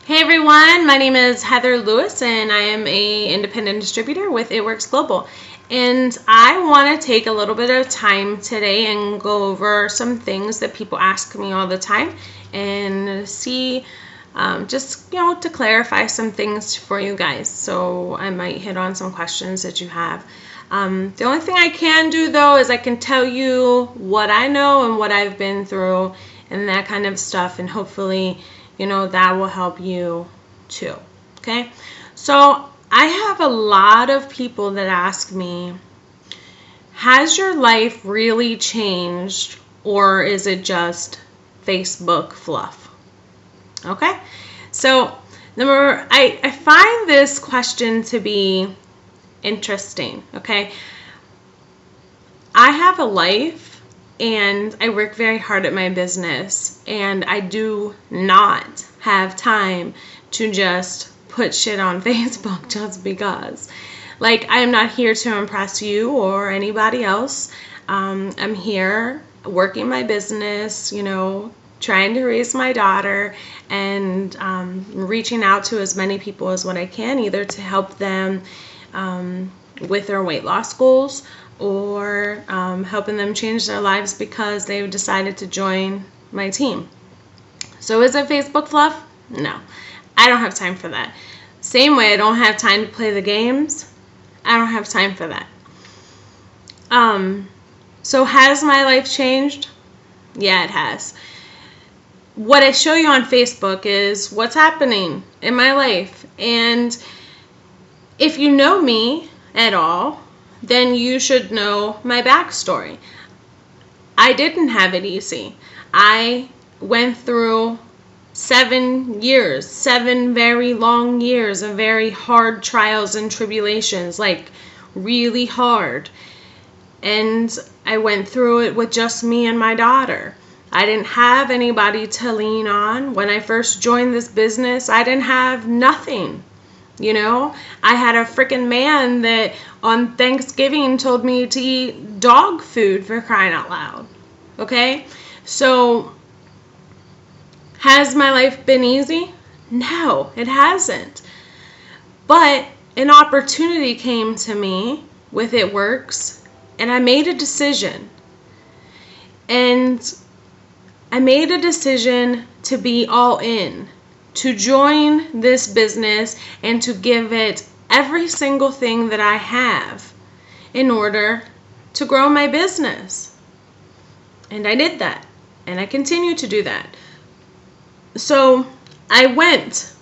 Hey everyone, my name is Heather Lewis and I am a independent distributor with It Works Global. And I want to take a little bit of time today and go over some things that people ask me all the time and see to clarify some things for you guys. So I might hit on some questions that you have. The only thing I can do though is I can tell you what I know and what I've been through and that kind of stuff, and hopefully that will help you too. Okay, so I have a lot of people that ask me, has your life really changed or is it just Facebook fluff? Okay, so I find this question to be interesting. Okay, I have a life and I work very hard at my business, and I do not have time to just put shit on Facebook just because. Like, I am not here to impress you or anybody else. I'm here working my business, trying to raise my daughter, and reaching out to as many people as what I can, either to help them with their weight loss goals, or helping them change their lives because they've decided to join my team. So is it Facebook fluff? No, I don't have time for that. Same way I don't have time to play the games, I don't have time for that. So has my life changed? Yeah, it has. What I show you on Facebook is what's happening in my life. And if you know me at all, then you should know my backstory. I didn't have it easy. I went through 7 very long years of very hard trials and tribulations, like really hard. And I went through it with just me and my daughter. I didn't have anybody to lean on. When I first joined this business, I didn't have nothing. I had a freaking man that on Thanksgiving told me to eat dog food, for crying out loud. Okay? So, has my life been easy? No, it hasn't. But an opportunity came to me with It Works, and I made a decision. And I made a decision to be all in, to join this business and to give it every single thing that I have in order to grow my business. And I did that, and I continue to do that. So I went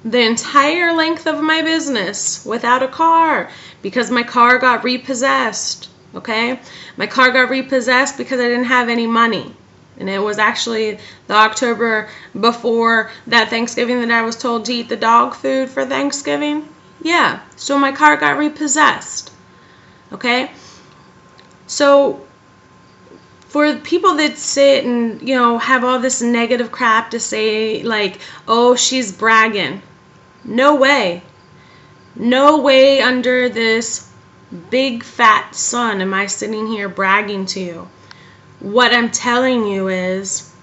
the entire length of my business without a car because my car got repossessed. Okay? My car got repossessed because I didn't have any money. And it was actually the October before that Thanksgiving that I was told to eat the dog food for Thanksgiving. Yeah, so my car got repossessed. Okay? So for people that sit and, have all this negative crap to say, like, oh, she's bragging. No way. No way under this big fat sun am I sitting here bragging to you. What I'm telling you is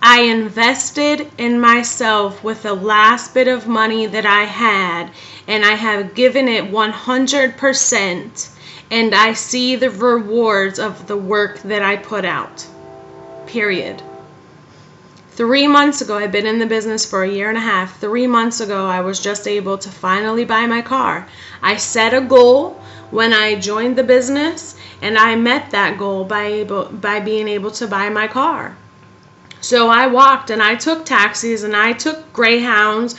I invested in myself with the last bit of money that I had, and I have given it 100%, and I see the rewards of the work that I put out. Period. 3 months ago, I've been in the business for 1.5 years. 3 months ago, I was just able to finally buy my car. I set a goal when I joined the business, and I met that goal by being able to buy my car. So I walked and I took taxis and I took Greyhounds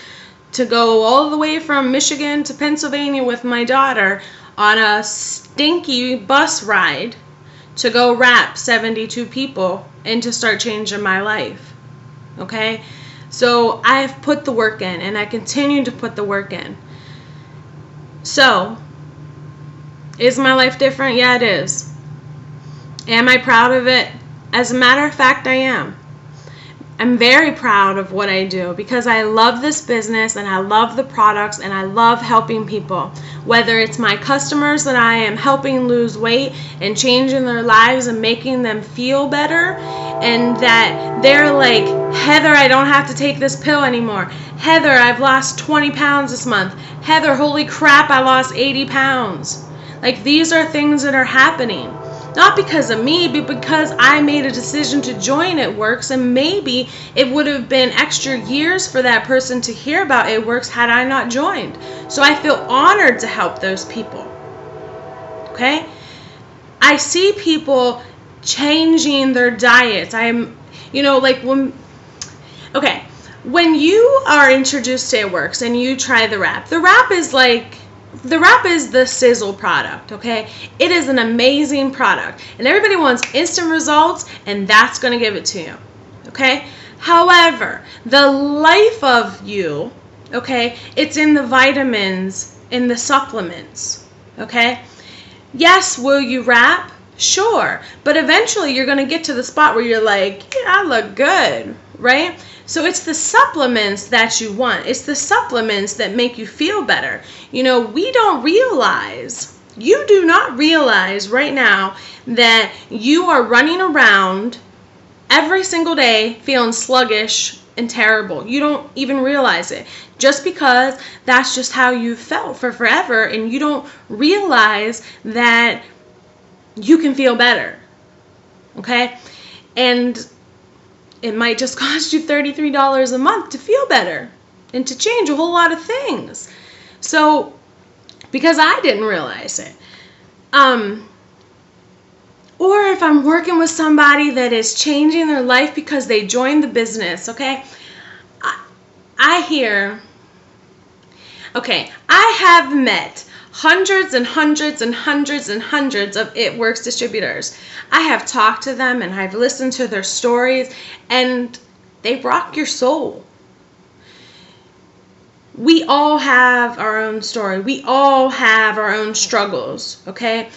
to go all the way from Michigan to Pennsylvania with my daughter on a stinky bus ride to go wrap 72 people and to start changing my life. Okay? So I've put the work in, and I continue to put the work in. So, is my life different? Yeah, it is. Am I proud of it? As a matter of fact, I am. I'm very proud of what I do because I love this business and I love the products and I love helping people. Whether it's my customers that I am helping lose weight and changing their lives and making them feel better, and that they're like, Heather, I don't have to take this pill anymore. Heather, I've lost 20 pounds this month. Heather, holy crap, I lost 80 pounds. Like, these are things that are happening. Not because of me, but because I made a decision to join It Works, and maybe it would have been extra years for that person to hear about It Works had I not joined. So I feel honored to help those people. Okay? I see people changing their diets. When you are introduced to It Works and you try the wrap is the sizzle product, okay? It is an amazing product, and everybody wants instant results, and that's going to give it to you, okay? However, the life of you, okay, it's in the vitamins, in the supplements, okay? Yes, will you wrap? Sure, but eventually you're going to get to the spot where you're like, yeah, I look good, right? So it's the supplements that you want. It's the supplements that make you feel better. You do not realize right now that you are running around every single day feeling sluggish and terrible. You don't even realize it. Just because that's just how you felt for forever, and you don't realize that you can feel better. Okay? And it might just cost you $33 a month to feel better and to change a whole lot of things. So, because I didn't realize it. Or if I'm working with somebody that is changing their life because they joined the business, okay? I have met hundreds and hundreds and hundreds and hundreds of It Works distributors. I have talked to them and I've listened to their stories, and they rock your soul. We all have our own story. We all have our own struggles, okay?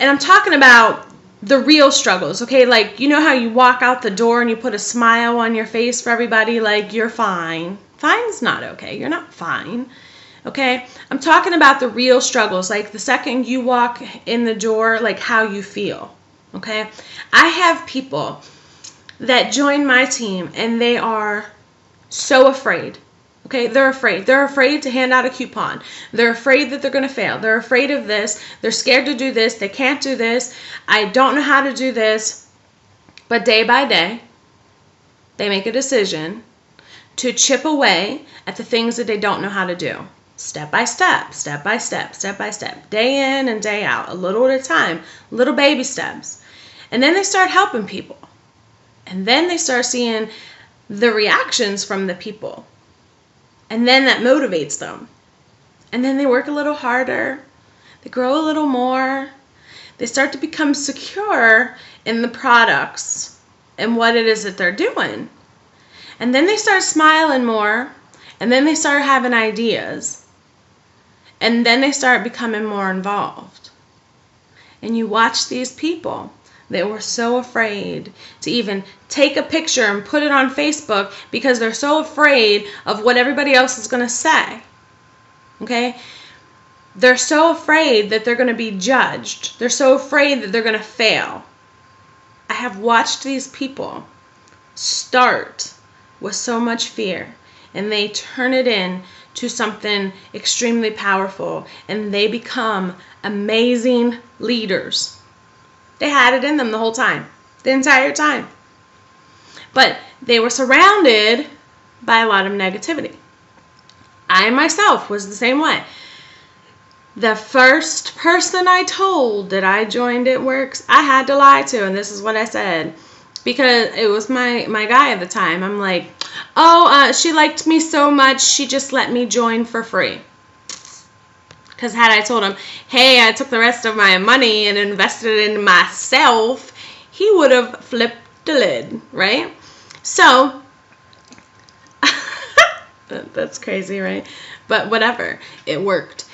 And I'm talking about the real struggles, okay? Like, you know how you walk out the door and you put a smile on your face for everybody, like you're fine. Fine's not okay. You're not fine. Okay, I'm talking about the real struggles, like the second you walk in the door, like how you feel. Okay, I have people that join my team and they are so afraid. Okay, they're afraid. They're afraid to hand out a coupon. They're afraid that they're going to fail. They're afraid of this. They're scared to do this. They can't do this. I don't know how to do this. But day by day, they make a decision to chip away at the things that they don't know how to do. Step by step, step by step, step by step, day in and day out, a little at a time, little baby steps. And then they start helping people. And then they start seeing the reactions from the people. And then that motivates them. And then they work a little harder. They grow a little more. They start to become secure in the products and what it is that they're doing. And then they start smiling more. And then they start having ideas. And then they start becoming more involved. And you watch these people that were so afraid to even take a picture and put it on Facebook because they're so afraid of what everybody else is going to say. Okay? They're so afraid that they're going to be judged. They're so afraid that they're going to fail. I have watched these people start with so much fear, and they turn it in to something extremely powerful, and they become amazing leaders. They had it in them the whole time, the entire time. But they were surrounded by a lot of negativity. I myself was the same way. The first person I told that I joined It Works, I had to lie to, and this is what I said. Because it was my guy at the time. I'm like, she liked me so much, she just let me join for free. Because had I told him, hey, I took the rest of my money and invested it in myself, he would have flipped the lid, right? So, that's crazy, right? But whatever, it worked.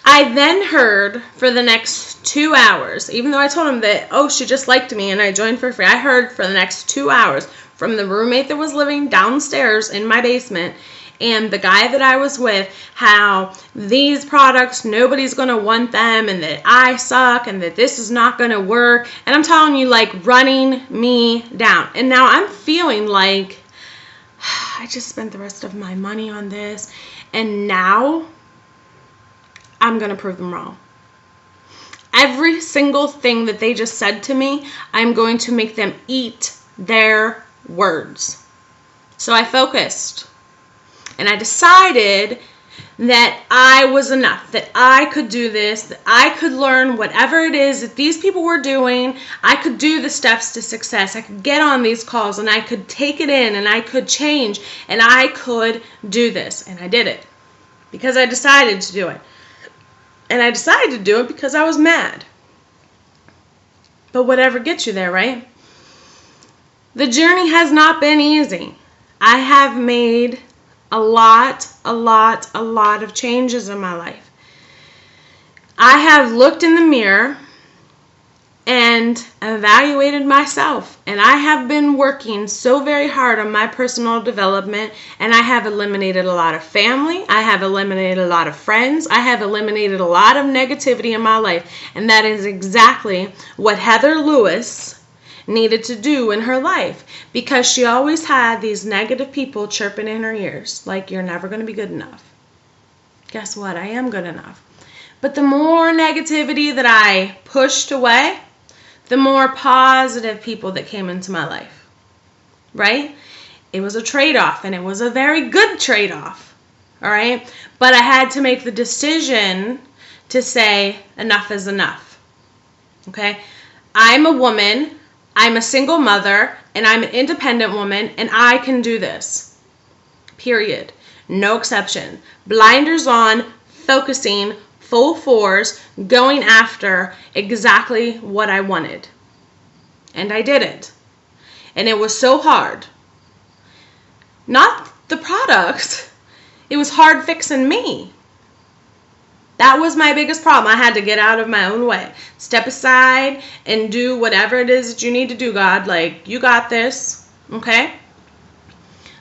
I then heard for the next 2 hours, even though I told him that, oh, she just liked me and I joined for free. I heard for the next 2 hours from the roommate that was living downstairs in my basement and the guy that I was with how these products, nobody's going to want them, and that I suck, and that this is not going to work. And I'm telling you, like, running me down. And now I'm feeling like I just spent the rest of my money on this, and now I'm going to prove them wrong. Every single thing that they just said to me, I'm going to make them eat their words. So I focused. And I decided that I was enough, that I could do this, that I could learn whatever it is that these people were doing. I could do the steps to success. I could get on these calls and I could take it in and I could change and I could do this. And I did it because I decided to do it. And I decided to do it because I was mad. But whatever gets you there, right? The journey has not been easy. I have made a lot of changes in my life. I have looked in the mirror and evaluated myself, and I have been working so very hard on my personal development, and I have eliminated a lot of family, I have eliminated a lot of friends, I have eliminated a lot of negativity in my life, and that is exactly what Heather Lewis needed to do in her life, because she always had these negative people chirping in her ears like, you're never going to be good enough. Guess what? I am good enough. But the more negativity that I pushed away, the more positive people that came into my life, right? It was a trade-off, and it was a very good trade-off, all right? But I had to make the decision to say enough is enough, okay? I'm a woman, I'm a single mother, and I'm an independent woman, and I can do this. Period. No exception. Blinders on, focusing, full force, going after exactly what I wanted. And I did it. And it was so hard. Not the product. It was hard fixing me. That was my biggest problem. I had to get out of my own way. Step aside and do whatever it is that you need to do, God. Like, you got this, okay?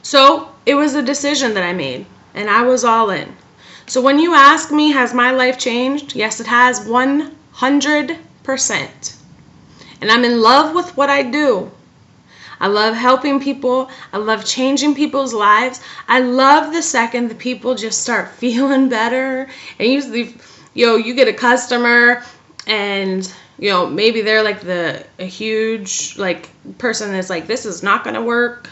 So it was a decision that I made, and I was all in. So when you ask me, has my life changed? Yes, it has, 100%. And I'm in love with what I do. I love helping people. I love changing people's lives. I love the second that people just start feeling better. And usually, you get a customer and, maybe they're like a huge, person that's like, this is not going to work.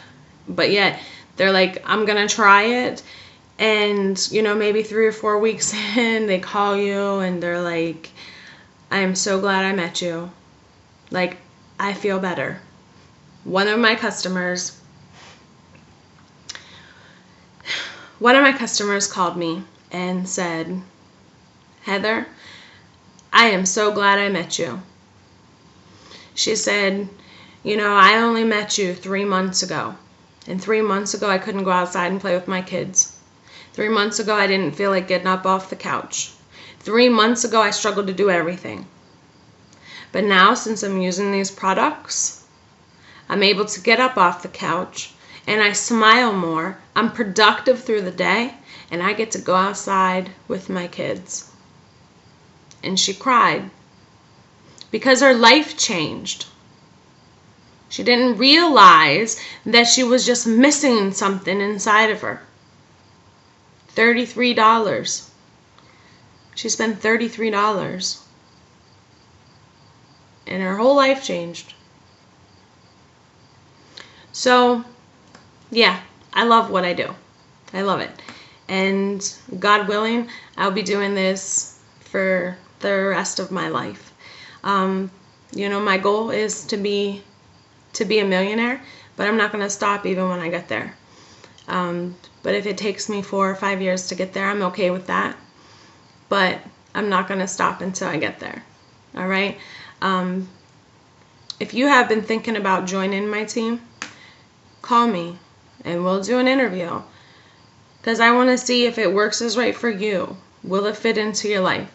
But yet they're like, I'm going to try it. And, maybe 3 or 4 weeks in, they call you and they're like, I am so glad I met you. Like, I feel better. One of my customers called me and said, Heather, I am so glad I met you. She said, I only met you 3 months ago. And 3 months ago, I couldn't go outside and play with my kids. 3 months ago, I didn't feel like getting up off the couch. 3 months ago, I struggled to do everything. But now, since I'm using these products, I'm able to get up off the couch and I smile more. I'm productive through the day and I get to go outside with my kids. And she cried because her life changed. She didn't realize that she was just missing something inside of her. $33. She spent $33 and her whole life changed. So, yeah, I love what I do. I love it. And God willing, I'll be doing this for the rest of my life. My goal is to be a millionaire, but I'm not going to stop even when I get there. But if it takes me 4 or 5 years to get there, I'm okay with that. But I'm not going to stop until I get there. All right? If you have been thinking about joining my team, call me and we'll do an interview because I want to see if it works as right for you. Will it fit into your life?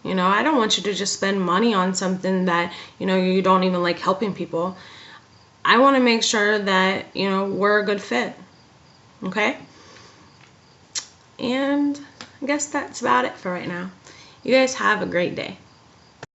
You know, I don't want you to just spend money on something that, you know, you don't even like helping people. I want to make sure that, you know, we're a good fit. Okay? And I guess that's about it for right now. You guys have a great day.